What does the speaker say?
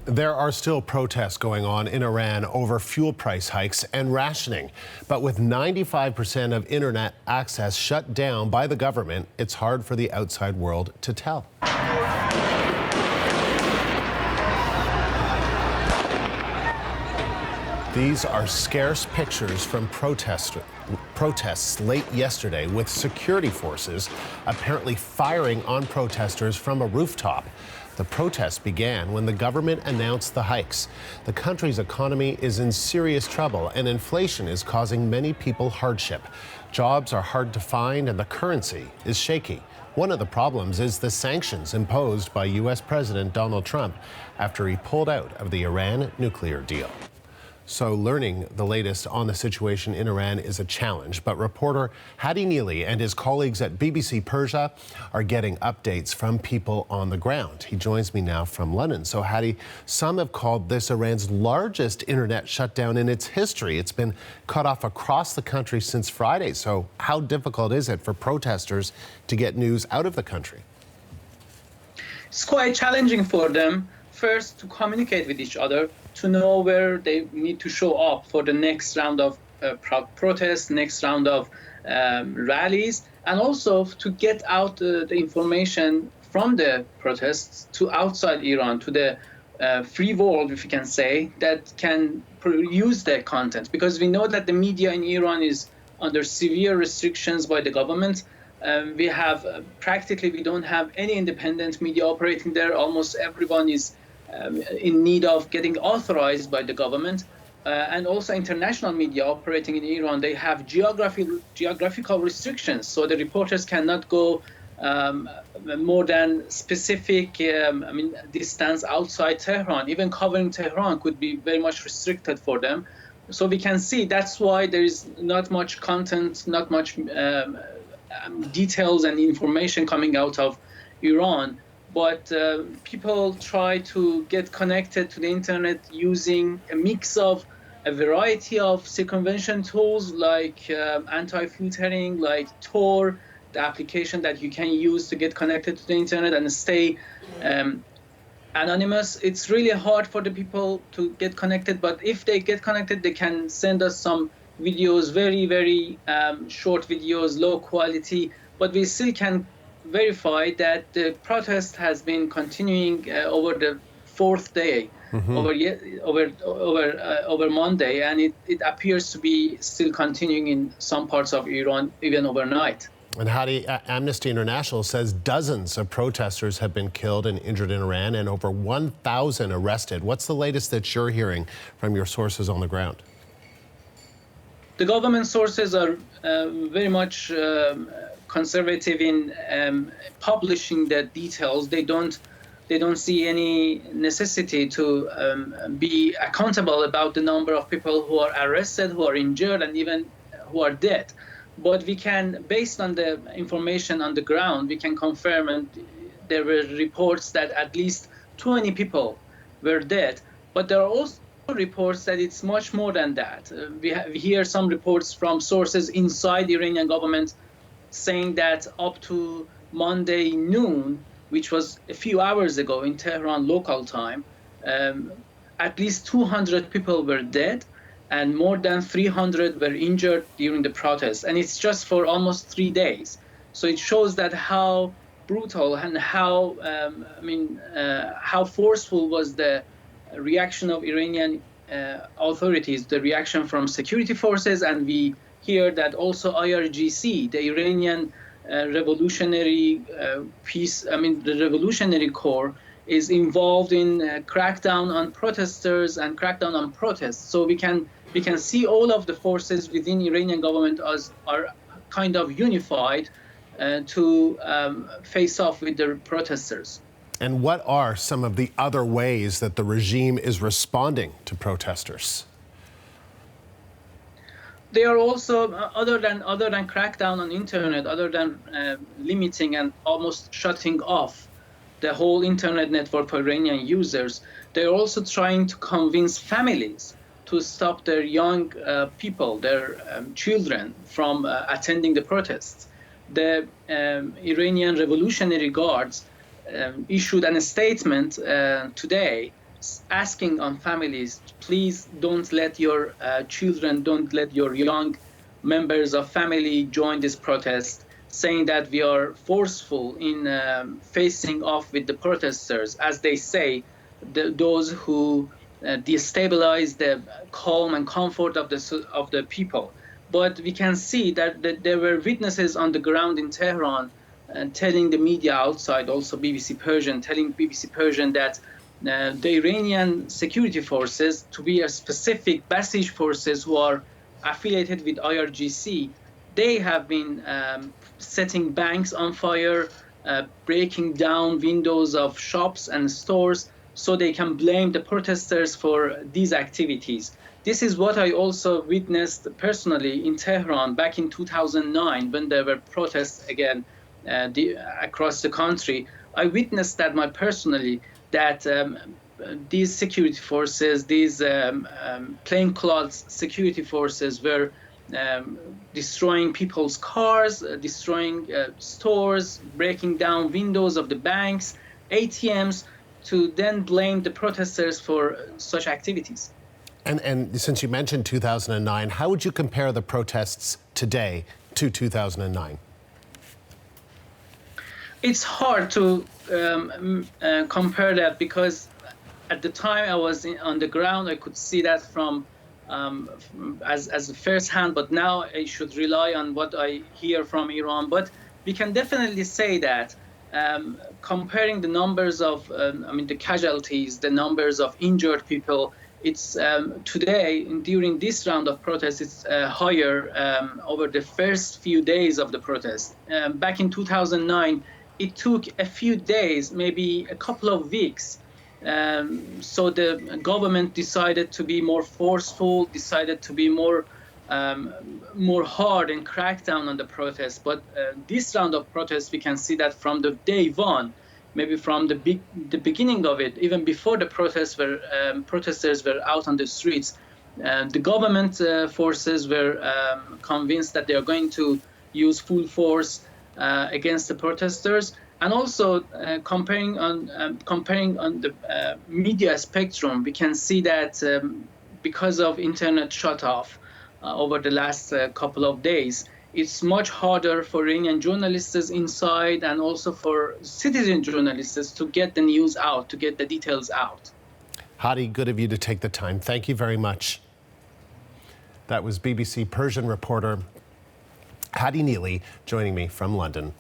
There are still protests going on in Iran over fuel price hikes and rationing. But with 95% of internet access shut down by the government, it's hard for the outside world to tell. These are scarce pictures from protests late yesterday, with security forces apparently firing on protesters from a rooftop. The protests began when the government announced the hikes. The country's economy is in serious trouble, and inflation is causing many people hardship. Jobs are hard to find, and the currency is shaky. One of the problems is the sanctions imposed by U.S. President Donald Trump after he pulled out of the Iran nuclear deal. So learning the latest on the situation in Iran is a challenge, but reporter Hadi Nili and his colleagues at BBC Persia are getting updates from people on the ground. He joins me now from London. So Hadi, some have called this Iran's largest internet shutdown in its history. It's been cut off across the country since Friday. So how difficult is it for protesters to get news out of the country? It's quite challenging for them, first to communicate with each other, to know where they need to show up for the next round of protests, next round of rallies, and also to get out the information from the protests to outside Iran, to the free world, if you can say, that can use their content. Because we know that the media in Iran is under severe restrictions by the government. We have we don't have any independent media operating there. Almost everyone is in need of getting authorized by the government, and also international media operating in Iran. They have geographical restrictions, so the reporters cannot go more than specific distance outside Tehran. Even covering Tehran could be very much restricted for them. So we can see that's why there is not much content, not much details and information coming out of Iran. But people try to get connected to the internet using a mix of a variety of circumvention tools like anti-filtering, like Tor, the application that you can use to get connected to the internet and stay anonymous. It's really hard for the people to get connected, but if they get connected, they can send us some videos, very, very short videos, low quality, but we still can verify that the protest has been continuing over the fourth day, over Monday, and it appears to be still continuing in some parts of Iran, even overnight. And Hadi, Amnesty International says dozens of protesters have been killed and injured in Iran and over 1,000 arrested. What's the latest that you're hearing from your sources on the ground? The government sources are very much conservative in publishing the details. They don't see any necessity to be accountable about the number of people who are arrested, who are injured, and even who are dead. But we can, based on the information on the ground, we can confirm, and there were reports that at least 20 people were dead. But there are also reports that it's much more than that. We hear some reports from sources inside the Iranian government saying that up to Monday noon, which was a few hours ago in Tehran local time, at least 200 people were dead and more than 300 were injured during the protests. And it's just for almost 3 days. So it shows that how brutal and how forceful was the reaction of Iranian authorities, the reaction from security forces, and we hear that also IRGC, the Iranian revolutionary the Revolutionary Corps, is involved in crackdown on protesters and crackdown on protests. So we can see all of the forces within Iranian government are kind of unified to face off with the protesters. And what are some of the other ways that the regime is responding to protesters? They are also, other than crackdown on internet, other than limiting and almost shutting off the whole internet network for Iranian users, they are also trying to convince families to stop their young people, their children, from attending the protests. The Iranian Revolutionary Guards issued a statement today asking on families, please don't let your children, don't let your young members of family join this protest, saying that we are forceful in facing off with the protesters, as they say, those who destabilize the calm and comfort of the people. But we can see that there were witnesses on the ground in Tehran telling the media outside, also BBC Persian, telling BBC Persian that the Iranian security forces, to be a specific Basij forces who are affiliated with IRGC, they have been setting banks on fire, breaking down windows of shops and stores, so they can blame the protesters for these activities. This is what I also witnessed personally in Tehran back in 2009 when there were protests again across the country. I witnessed that personally, that these security forces, these plainclothes security forces were destroying people's cars, destroying stores, breaking down windows of the banks, ATMs, to then blame the protesters for such activities. And since you mentioned 2009, how would you compare the protests today to 2009? It's hard to compare that, because at the time I was on the ground, I could see that from as a first hand, but now I should rely on what I hear from Iran. But we can definitely say that comparing the numbers of, the casualties, the numbers of injured people, it's today, during this round of protests, it's higher over the first few days of the protest. Back in 2009, it took a few days, maybe a couple of weeks. So the government decided to be more forceful, decided to be more hard and crack down on the protests. But this round of protests, we can see that from the day one, maybe from the beginning of it, even before the protesters were out on the streets, the government forces were convinced that they are going to use full force against the protesters. And also comparing on the media spectrum, we can see that because of internet shut off over the last couple of days, it's much harder for Iranian journalists inside and also for citizen journalists to get the news out, to get the details out. Hadi, good of you to take the time. Thank you very much. That was BBC Persian reporter Hadi Nili joining me from London.